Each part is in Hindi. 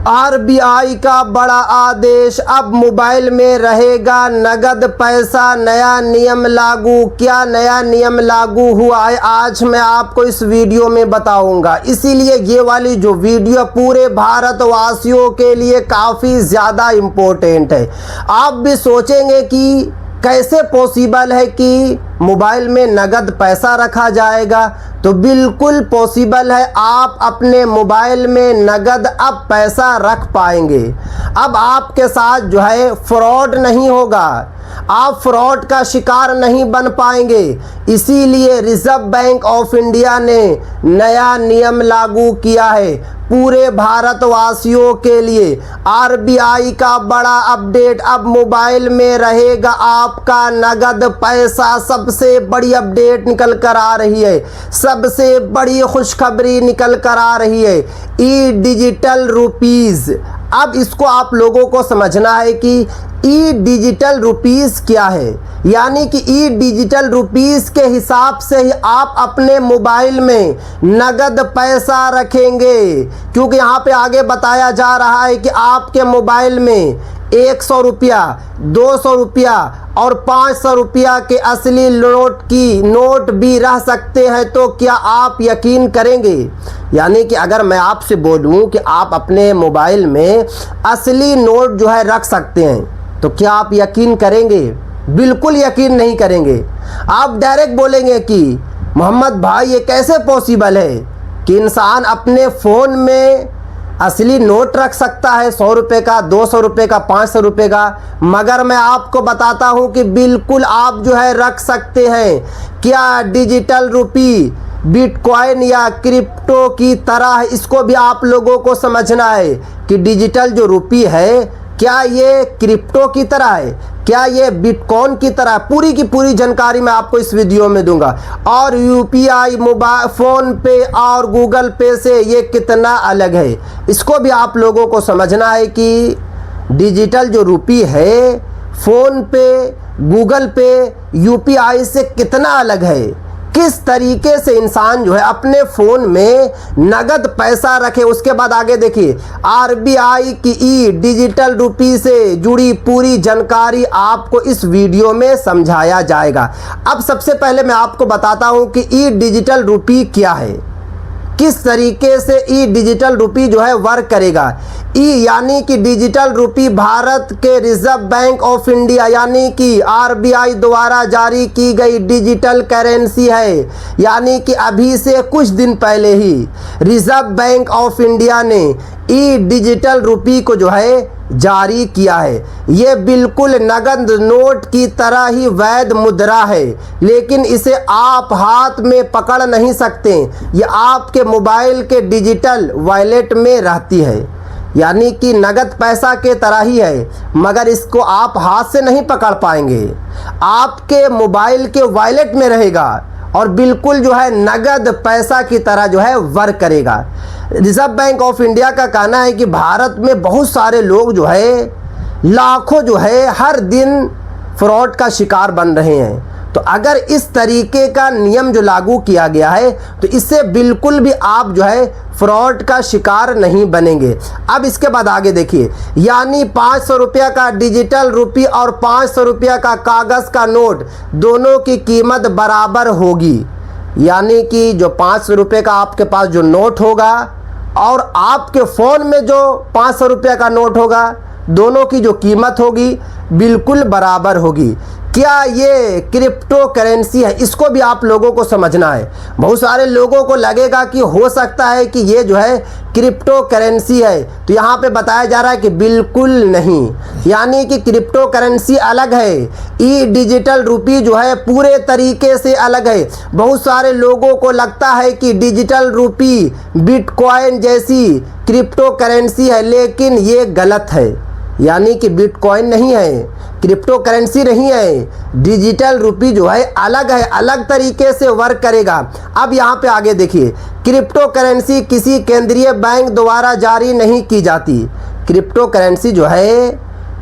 आरबीआई का बड़ा आदेश, अब मोबाइल में रहेगा नगद पैसा, नया नियम लागू। क्या नया नियम लागू हुआ है आज मैं आपको इस वीडियो में बताऊंगा। इसीलिए ये वाली जो वीडियो पूरे भारतवासियों के लिए काफ़ी ज़्यादा इम्पोर्टेंट है। आप भी सोचेंगे कि कैसे पॉसिबल है कि मोबाइल में नगद पैसा रखा जाएगा, तो बिल्कुल पॉसिबल है। आप अपने मोबाइल में नगद अब पैसा रख पाएंगे। अब आपके साथ जो है फ्रॉड नहीं होगा, आप फ्रॉड का शिकार नहीं बन पाएंगे। इसीलिए रिजर्व बैंक ऑफ इंडिया ने नया नियम लागू किया है पूरे भारतवासियों के लिए। आरबीआई का बड़ा अपडेट, अब मोबाइल में रहेगा आपका नगद पैसा। सबसे बड़ी अपडेट निकल कर आ रही है, सबसे बड़ी खुशखबरी निकल कर आ रही है। ई डिजिटल रुपीज़, अब इसको आप लोगों को समझना है कि ई डिजिटल रुपीज़ क्या है। यानी कि ई डिजिटल रुपीज़ के हिसाब से ही आप अपने मोबाइल में नगद पैसा रखेंगे, क्योंकि यहाँ पे आगे बताया जा रहा है कि आपके मोबाइल में 100 रुपया, 200 रुपया और 500 रुपया के असली नोट भी रह सकते हैं। तो क्या आप यकीन करेंगे? यानी कि अगर मैं आपसे बोलूं कि आप अपने मोबाइल में असली नोट जो है रख सकते हैं, तो क्या आप यकीन करेंगे? बिल्कुल यकीन नहीं करेंगे। आप डायरेक्ट बोलेंगे कि मोहम्मद भाई ये कैसे पॉसिबल है कि इंसान अपने फ़ोन में असली नोट रख सकता है, 100 रुपये का, 200 रुपये का, 500 रुपये का। मगर मैं आपको बताता हूं कि बिल्कुल आप जो है रख सकते हैं। क्या डिजिटल रुपी बिटकॉइन या क्रिप्टो की तरह, इसको भी आप लोगों को समझना है कि डिजिटल जो रुपी है क्या ये क्रिप्टो की तरह है, क्या ये बिटकॉइन की तरह। पूरी की पूरी जानकारी मैं आपको इस वीडियो में दूंगा। और यूपीआई, मोबाइल फ़ोन पे और गूगल पे से ये कितना अलग है, इसको भी आप लोगों को समझना है कि डिजिटल जो रुपी है फ़ोन पे, गूगल पे, यूपीआई से कितना अलग है। किस तरीके से इंसान जो है अपने फ़ोन में नगद पैसा रखे। उसके बाद आगे देखिए, आरबीआई की ई डिजिटल रुपी से जुड़ी पूरी जानकारी आपको इस वीडियो में समझाया जाएगा। अब सबसे पहले मैं आपको बताता हूं कि ई डिजिटल रुपी क्या है, किस तरीके से ई डिजिटल रुपी जो है वर्क करेगा। ई यानी कि डिजिटल रुपी भारत के रिजर्व बैंक ऑफ इंडिया यानी कि आरबीआई द्वारा जारी की गई डिजिटल करेंसी है। यानी कि अभी से कुछ दिन पहले ही रिजर्व बैंक ऑफ इंडिया ने ई डिजिटल रुपी को जो है जारी किया है। ये बिल्कुल नगद नोट की तरह ही वैध मुद्रा है, लेकिन इसे आप हाथ में पकड़ नहीं सकते। ये आपके मोबाइल के डिजिटल वॉलेट में रहती है, यानी कि नगद पैसा के तरह ही है, मगर इसको आप हाथ से नहीं पकड़ पाएंगे। आपके मोबाइल के वॉलेट में रहेगा और बिल्कुल जो है नगद पैसा की तरह जो है वर्क करेगा। रिजर्व बैंक ऑफ इंडिया का कहना है कि भारत में बहुत सारे लोग जो है, लाखों जो है हर दिन फ्रॉड का शिकार बन रहे हैं। तो अगर इस तरीके का नियम जो लागू किया गया है, तो इससे बिल्कुल भी आप जो है फ्रॉड का शिकार नहीं बनेंगे। अब इसके बाद आगे देखिए, यानी 500 रुपया का डिजिटल रुपी और 500 रुपया का कागज़ का नोट, दोनों की कीमत बराबर होगी। यानी कि जो 500 रुपये का आपके पास जो नोट होगा और आपके फ़ोन में जो 500 रुपये का नोट होगा, दोनों की जो कीमत होगी बिल्कुल बराबर होगी। क्या ये क्रिप्टो करेंसी है, इसको भी आप लोगों को समझना है। बहुत सारे लोगों को लगेगा कि हो सकता है कि ये जो है क्रिप्टो करेंसी है, तो यहाँ पे बताया जा रहा है कि बिल्कुल नहीं। यानी कि क्रिप्टो करेंसी अलग है, ई डिजिटल रुपी जो है पूरे तरीके से अलग है। बहुत सारे लोगों को लगता है कि डिजिटल रुपी बिटकॉइन जैसी क्रिप्टो करेंसी है, लेकिन ये गलत है। यानी कि बिटकॉइन नहीं है, क्रिप्टो करेंसी नहीं है। डिजिटल रुपी जो है अलग है, अलग तरीके से वर्क करेगा। अब यहाँ पे आगे देखिए, क्रिप्टो करेंसी किसी केंद्रीय बैंक द्वारा जारी नहीं की जाती। क्रिप्टो करेंसी जो है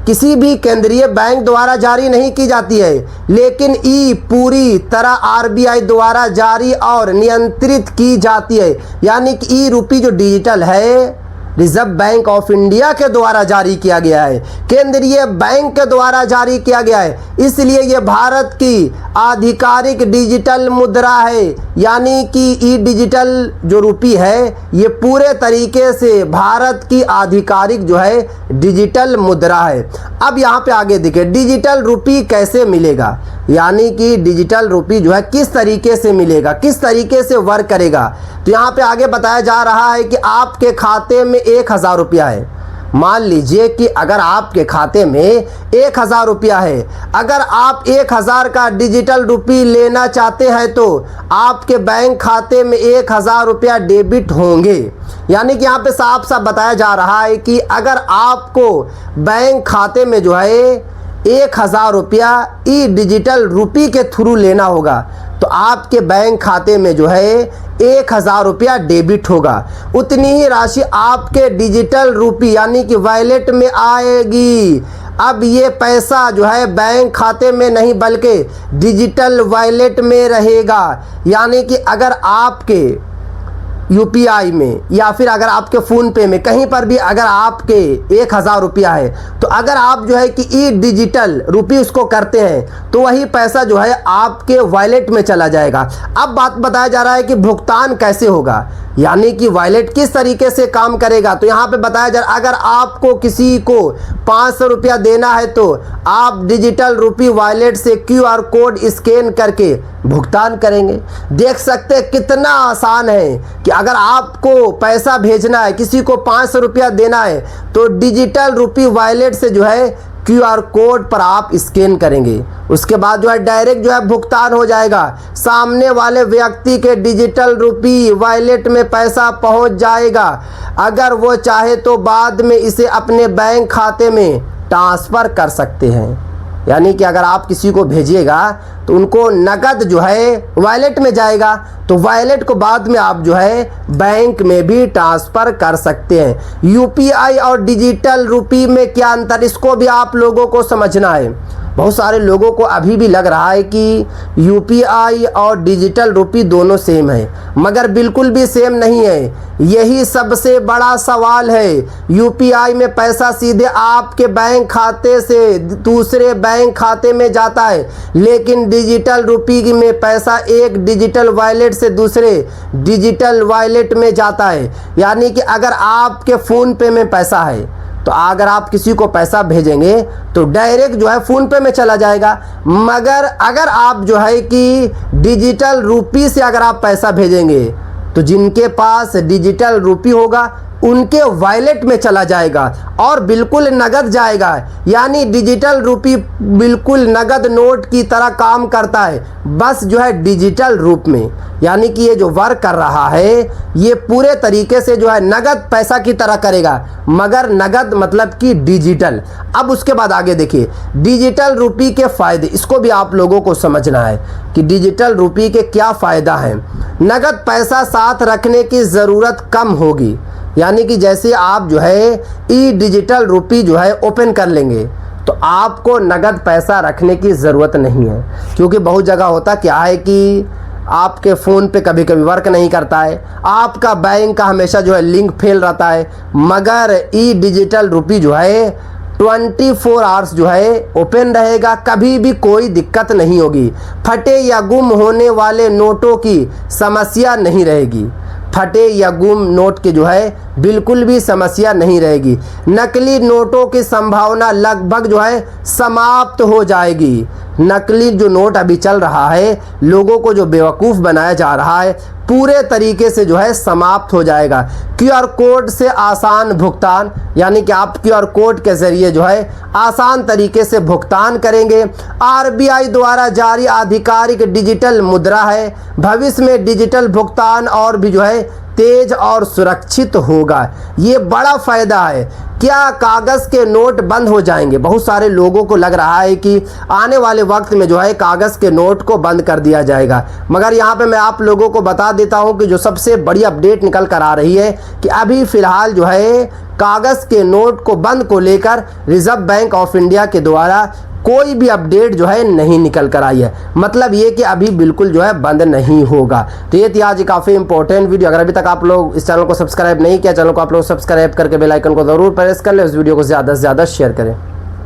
किसी भी केंद्रीय बैंक द्वारा जारी नहीं की जाती है, लेकिन ई पूरी तरह आरबीआई द्वारा जारी और नियंत्रित की जाती है। यानी कि ई रुपी जो डिजिटल है, रिजर्व बैंक ऑफ इंडिया के द्वारा जारी किया गया है, केंद्रीय बैंक के द्वारा जारी किया गया है, इसलिए ये भारत की आधिकारिक डिजिटल मुद्रा है। यानी कि ई डिजिटल जो रुपी है ये पूरे तरीके से भारत की आधिकारिक जो है डिजिटल मुद्रा है। अब यहाँ पे आगे देखिए डिजिटल रुपी कैसे मिलेगा, यानी कि डिजिटल रुपी जो है किस तरीके से मिलेगा, किस तरीके से वर्क करेगा। तो यहाँ पे आगे बताया जा रहा है कि आपके खाते में 1000 रुपया है। मान लीजिए कि अगर आपके खाते में 1000 रुपया है, अगर आप 1000 का डिजिटल रुपी लेना चाहते हैं तो आपके बैंक खाते में 1000 रुपया डेबिट होंगे। यानी कि यहाँ पे साफ साफ बताया जा रहा है कि अगर आपको बैंक खाते में जो है 1000 रुपया ई डिजिटल रुपी के थ्रू लेना होगा तो आपके बैंक खाते में जो है 1000 रुपया डेबिट होगा। उतनी ही राशि आपके डिजिटल रुपी यानी कि वॉलेट में आएगी। अब ये पैसा जो है बैंक खाते में नहीं बल्कि डिजिटल वॉलेट में रहेगा। यानी कि अगर आपके यूपीआई में या फिर अगर आपके फ़ोन पे में कहीं पर भी अगर आपके 1000 रुपया है तो अगर आप जो है कि ई डिजिटल रुपी उसको करते हैं तो वही पैसा जो है आपके वॉलेट में चला जाएगा। अब बात बताया जा रहा है कि भुगतान कैसे होगा, यानी कि वॉलेट किस तरीके से काम करेगा। तो यहाँ पे बताया जा रहा है अगर आपको किसी को 500 रुपया देना है तो आप डिजिटल रुपी वॉलेट से QR कोड स्कैन करके भुगतान करेंगे। देख सकते हैं कितना आसान है कि अगर आपको पैसा भेजना है, किसी को 500 रुपया देना है तो डिजिटल रुपी वॉलेट से जो है QR कोड पर आप स्कैन करेंगे, उसके बाद जो है डायरेक्ट जो है भुगतान हो जाएगा। सामने वाले व्यक्ति के डिजिटल रुपी वॉलेट में पैसा पहुंच जाएगा। अगर वो चाहे तो बाद में इसे अपने बैंक खाते में ट्रांसफ़र कर सकते हैं। यानी कि अगर आप किसी को भेजिएगा तो उनको नगद जो है वॉलेट में जाएगा तो वॉलेट को बाद में आप जो है बैंक में भी ट्रांसफ़र कर सकते हैं। यूपीआई और डिजिटल रुपी में क्या अंतर, इसको भी आप लोगों को समझना है। बहुत सारे लोगों को अभी भी लग रहा है कि यूपीआई और डिजिटल रुपी दोनों सेम है, मगर बिल्कुल भी सेम नहीं है। यही सबसे बड़ा सवाल है। यूपीआई में पैसा सीधे आपके बैंक खाते से दूसरे बैंक खाते में जाता है, लेकिन डिजिटल रुपी में पैसा एक डिजिटल वॉलेट से दूसरे डिजिटल वॉलेट में जाता है। यानी कि अगर आपके फ़ोन पे में पैसा है तो अगर आप किसी को पैसा भेजेंगे तो डायरेक्ट जो है फ़ोन पे में चला जाएगा, मगर अगर आप जो है कि डिजिटल रुपी से अगर आप पैसा भेजेंगे तो जिनके पास डिजिटल रुपी होगा उनके वॉलेट में चला जाएगा और बिल्कुल नगद जाएगा। यानी डिजिटल रुपी बिल्कुल नगद नोट की तरह काम करता है, बस जो है डिजिटल रूप में। यानी कि ये जो वर्क कर रहा है ये पूरे तरीके से जो है नगद पैसा की तरह करेगा, मगर नगद मतलब कि डिजिटल। अब उसके बाद आगे देखिए डिजिटल रुपी के फ़ायदे, इसको भी आप लोगों को समझना है कि डिजिटल रुपी के क्या फ़ायदा हैं। नगद पैसा साथ रखने की ज़रूरत कम होगी। यानी कि जैसे आप जो है ई डिजिटल रुपी जो है ओपन कर लेंगे तो आपको नगद पैसा रखने की ज़रूरत नहीं है, क्योंकि बहुत जगह होता क्या है कि आपके फ़ोन पे कभी कभी वर्क नहीं करता है, आपका बैंक का हमेशा जो है लिंक फेल रहता है। मगर ई डिजिटल रुपी जो है 24 आवर्स जो है ओपन रहेगा, कभी भी कोई दिक्कत नहीं होगी। फटे या गुम होने वाले नोटों की समस्या नहीं रहेगी, फटे या गुम नोट के जो है बिल्कुल भी समस्या नहीं रहेगी। नकली नोटों की संभावना लगभग जो है समाप्त हो जाएगी। नकली जो नोट अभी चल रहा है, लोगों को जो बेवकूफ़ बनाया जा रहा है, पूरे तरीके से जो है समाप्त हो जाएगा। QR कोड से आसान भुगतान, यानी कि आप QR कोड के ज़रिए जो है आसान तरीके से भुगतान करेंगे। RBI द्वारा जारी आधिकारिक डिजिटल मुद्रा है। भविष्य में डिजिटल भुगतान और भी जो है तेज और सुरक्षित होगा। ये बड़ा फ़ायदा है। क्या कागज़ के नोट बंद हो जाएंगे? बहुत सारे लोगों को लग रहा है कि आने वाले वक्त में जो है कागज़ के नोट को बंद कर दिया जाएगा, मगर यहाँ पे मैं आप लोगों को बता देता हूँ कि जो सबसे बड़ी अपडेट निकल कर आ रही है कि अभी फ़िलहाल जो है कागज़ के नोट को बंद को लेकर रिज़र्व बैंक ऑफ इंडिया के द्वारा कोई भी अपडेट जो है नहीं निकल कर आई है। मतलब ये कि अभी बिल्कुल जो है बंद नहीं होगा। तो ये थी आज काफ़ी इंपॉर्टेंट वीडियो। अगर अभी तक आप लोग इस चैनल को सब्सक्राइब नहीं किया, चैनल को आप लोग सब्सक्राइब करके बेल आइकन को ज़रूर प्रेस कर ले। उस वीडियो को ज़्यादा से ज़्यादा शेयर करें।